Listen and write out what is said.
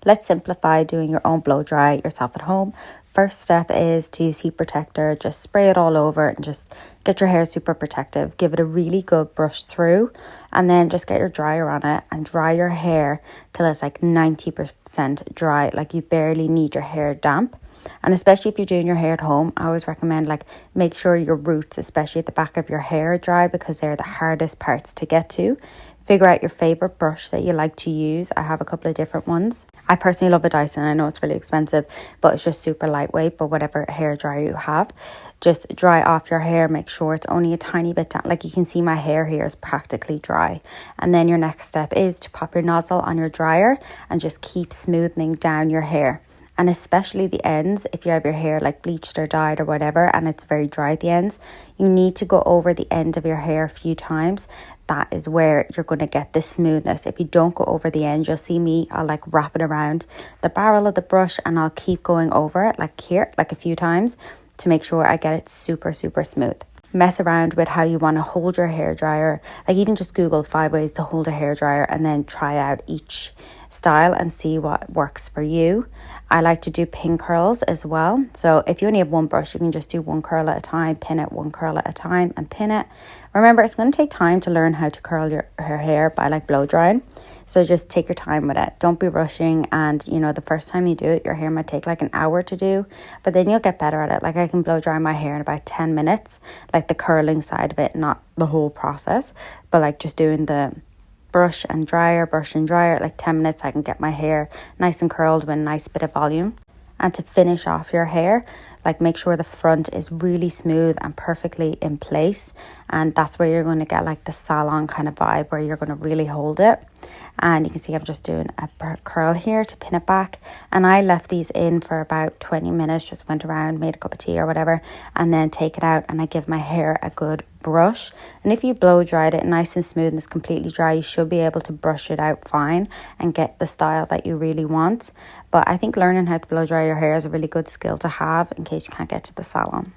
Let's simplify doing your own blow dry yourself at home. First step is to use heat protector. Just spray it all over and just get your hair super protective. Give it a really good brush through and then just get your dryer on it and dry your hair till it's like 90% dry. Like you barely need your hair damp. And especially if you're doing your hair at home, I always recommend like make sure your roots, especially at the back of your hair, are dry because they're the hardest parts to get to. Figure out your favorite brush that you like to use. I have a couple of different ones. I personally love a Dyson. I know it's really expensive, but it's just super lightweight. But whatever hair dryer you have, just dry off your hair. Make sure it's only a tiny bit down. Like you can see my hair here is practically dry. And then your next step is to pop your nozzle on your dryer and just keep smoothing down your hair. And especially the ends, if you have your hair like bleached or dyed or whatever and it's very dry at the ends, you need to go over the end of your hair a few times. That is where you're going to get this smoothness. If you don't go over the end, you'll see me, I'll like wrap it around the barrel of the brush and I'll keep going over it like here, like a few times to make sure I get it super, super smooth. Mess around with how you want to hold your hair dryer. Like even just Google 5 ways to hold a hair dryer and then try out each style and see what works for you. I like to do pin curls as well. So if you only have one brush, you can just do one curl at a time, pin it, one curl at a time and pin it. Remember, it's going to take time to learn how to curl your hair by like blow drying. So just take your time with it. Don't be rushing. And you know, the first time you do it, your hair might take like an hour to do, but then you'll get better at it. Like I can blow dry my hair in about 10 minutes, like the curling side of it, not the whole process, but like just doing the brush and dryer, like 10 minutes, I can get my hair nice and curled with a nice bit of volume. And to finish off your hair, like make sure the front is really smooth and perfectly in place. And that's where you're going to get like the salon kind of vibe where you're going to really hold it. And you can see I'm just doing a curl here to pin it back. And I left these in for about 20 minutes, just went around, made a cup of tea or whatever, and then take it out and I give my hair a good brush. And if you blow dried it nice and smooth and it's completely dry, you should be able to brush it out fine and get the style that you really want. But I think learning how to blow dry your hair is a really good skill to have in case you can't get to the salon.